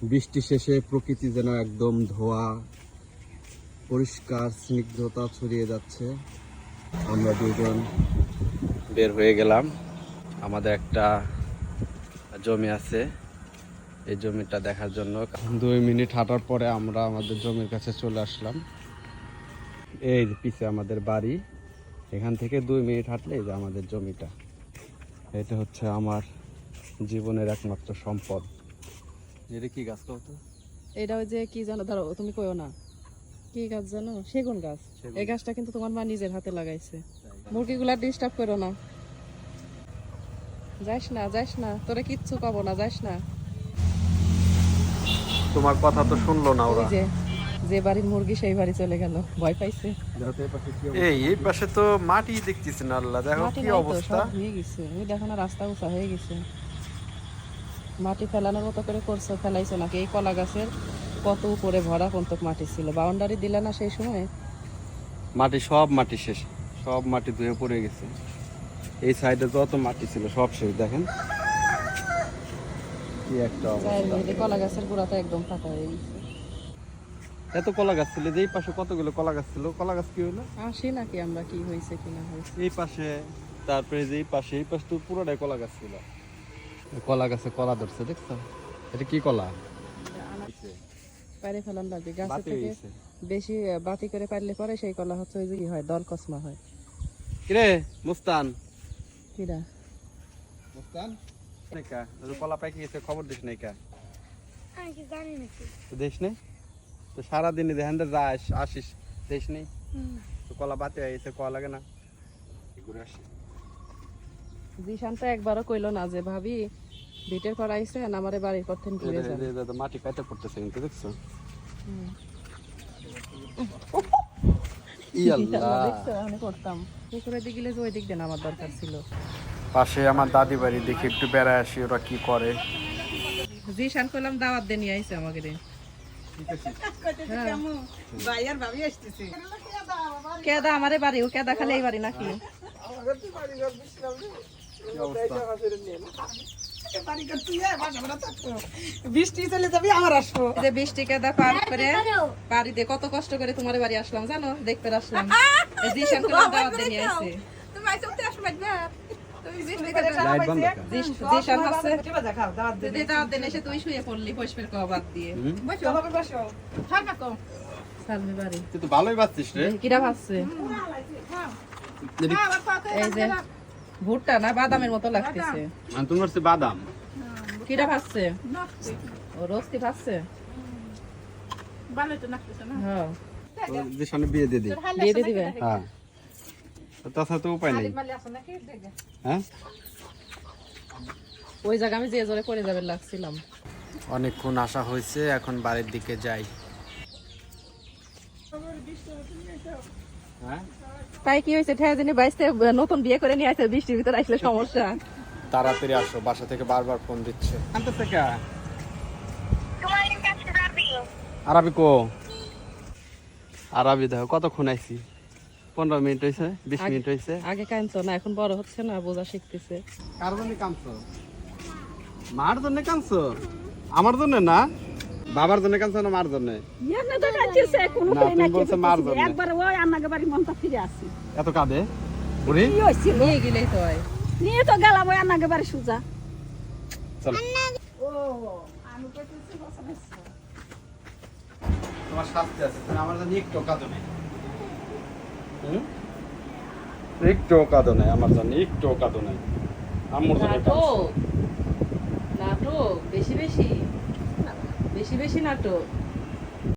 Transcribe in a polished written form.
বৃষ্টি শেষে প্রকৃতি যেন একদম ধোয়া, পরিষ্কার স্নিগ্ধতা ছড়িয়ে যাচ্ছে। আমরা দুজন বের হয়ে গেলাম। আমাদের একটা জমি আছে, এই জমিটা দেখার জন্য 2 মিনিট হাঁটার পরে আমরা আমাদের জমির কাছে চলে আসলাম। এই যে পিছে আমাদের বাড়ি, এখান থেকে 2 মিনিট হাঁটলে এই যে আমাদের জমিটা। এটা হচ্ছে আমার জীবনের একমাত্র সম্পদ। এটা কি গাছ কত? এটা ওই যে কি জানো, ধরো তুমি কইও না কি গাছ জানো, সেগুন গাছ। এই গাছটা কিন্তু তোমার মা নিজের হাতে লাগাইছে। মুরগিগুলা ডিস্টার্ব করো না, যাস না যাস না, তোরে কিচ্ছু পাবো না, যাস না। তোমার কথা তো শুনলো না ওরা। যে বাড়ির মুরগি সেই বাড়ি চলে গেল, ভয় পাইছে। এই পাশে তো মাটি দেখতেছি না, আল্লাহ দেখো কি অবস্থা হয়ে গেছে। ওই দেখো না, রাস্তা উঁচা হয়ে গেছে। মাটি ফেলানোর মতো করে করছো, ফেলাইছো নাকি? এই কলা গাছের কত উপরে ভরা পন্তক মাটি ছিল, বাউন্ডারি দিলে না সেই সময়? মাটি সব মাটি শেষ, সব মাটি ধুয়ে পড়ে গেছে। এই সাইডে যত মাটি ছিল সব শেষ। দেখেন কি একটা অবস্থা। কলা গাছের গোড়াটা একদম ফাঁকা হয়ে গেছে। এত কলা গাছ ছিল, এই পাশে কতগুলো কলা গাছ ছিল। কলা গাছ কি হলো? আসি নাকি আমরা, কি হয়েছে কি না হয়েছে। এই পাশে, তারপরে যে এই পাশে, এই পাশে তো পুরোটাই কলা গাছ ছিল। কলা গাছে কলা ধরছে, দেখছো? এটা কি কলা? পাইরে ফেলান লাগবে গাছ থেকে বেশি বাতি করে পারলে পরে সেই কলা হচ্ছে ওই যে কি হয়, দল কসমা হয়। কিরে মুস্তান, কিরা মুস্তান নাইকা কলা পাই গেছে, খবর দিস নাইকা? আমি কি জানি নাকি? তো দেশ নেই তো, সারাদিন দেখেন যাস আসিস, দেশ নেই তো। কলা বাতি হয়ে গেছে, কলা লাগে না? ঘুরে আসি। জিশান তো একবারও কইলো না যে ভাবি বিটের পর আইছে না, আমারে বাড়ির পর থেকে ঘুরে যাবে। মাটি কাটে পড়তেছে কিন্তু, দেখছো? ই আল্লাহ, দেখছো আমি করতাম পুকুরের দিকে গেলে যে ওই দিক দেন আমার দরকার ছিল। পাশে আমার দাদি বাড়ি, দেখি একটু বেড়ায় আসি ওরা কি করে। জিশান কইলাম দাওয়াত দিয়ে নিয়ে আইছে আমাকে রে। কেদা আমারে বাড়ি, ও কেদা খালি এই বাড়ি নাকি? বৃষ্টি চলে যাবি, আবার আসবো। যে বৃষ্টি কেদা পার করে বাড়ি দিয়ে কত কষ্ট করে তোমার বাড়ি আসলাম জানো, দেখতে আসলাম। জিশান কইলাম দাওয়াত দিয়ে নিয়ে আইছে। তুমি আইছো তো আসবে না। তুমি বৃষ্টি লাইট বন্ধ কর। জিশান হচ্ছে দেখাও দাওয়াত দে। দাওয়াত দিয়ে এসে তুই শুয়ে পড়লি পয়সের কবাদ দিয়ে। বসো বাবা বসো। থাকা কম। সালমি বাড়ি তুই তো ভালোই বাঁচছিস রে। কিরা ভাবছে এই যে ভুট্টা না বাদামের মতো লাগতেছে। আমি তোমার সে বাদাম কিরা ভাবছে? ও রোস্তি ভাবছে। ভালো তো নাচতেছ না? হ্যাঁ যে সামনে বিয়ে দিয়ে দিই। দিয়ে দিয়ে দিবে। হ্যাঁ, তাছাড়া তো উপায় নেই। মালি আছে নাকি? দেখে। হ্যাঁ, ওই জায়গা আমি যে জোরে পড়ে যাবে লাগছিলাম। অনেকক্ষণ আসা হয়েছে, এখন বাড়ির দিকে যাই। হ্যাঁ, তাই কি হয়েছে? ঠেয়া দিনে বাইসতে নতুন বিয়ে করে নিয়ে আসে, বৃষ্টির ভিতরে আসলে সমস্যা। তাড়াতাড়ি আসো, বাসা থেকে বারবার ফোন দিচ্ছে। আনতে থেকে আরবি কো, আরবি দেখো কতক্ষণ আইছি, 15 মিনিট হয়েছে, 20 মিনিট হয়েছে। আগে কাঁদতো না, এখন বড় হচ্ছে না, বোঝা শিখতেছে। কার জন্য কাঁদছো? মার জন্য কাঁদছো? আমার জন্য না, বাবার জন্য কাঁদছো না মার জন্য? ইয়ানে তো কাটছে কোন না, তুমি বলছো মার জন্য। একবার ওই আমাকে বাড়ি মনটা ফিরে আসি। এত কাঁদে বুড়ি? কি হইছিল? নিয়ে গেলেই তো হয়। নিয়ে তো গেলাম ওই আমাকে বাড়ি সুজা। চলো। ও আমি কইতেছি বসে তোমার শাস্তি আছে, তুমি আমার জন্য একটু কাঁদো না। একটু কাঁদো না আমার জন্য, একটু কাঁদো না। আম্মুর জন্য কাঁদছো। নাটক নাটক বেশি বেশি বেশি বেশি নাটক।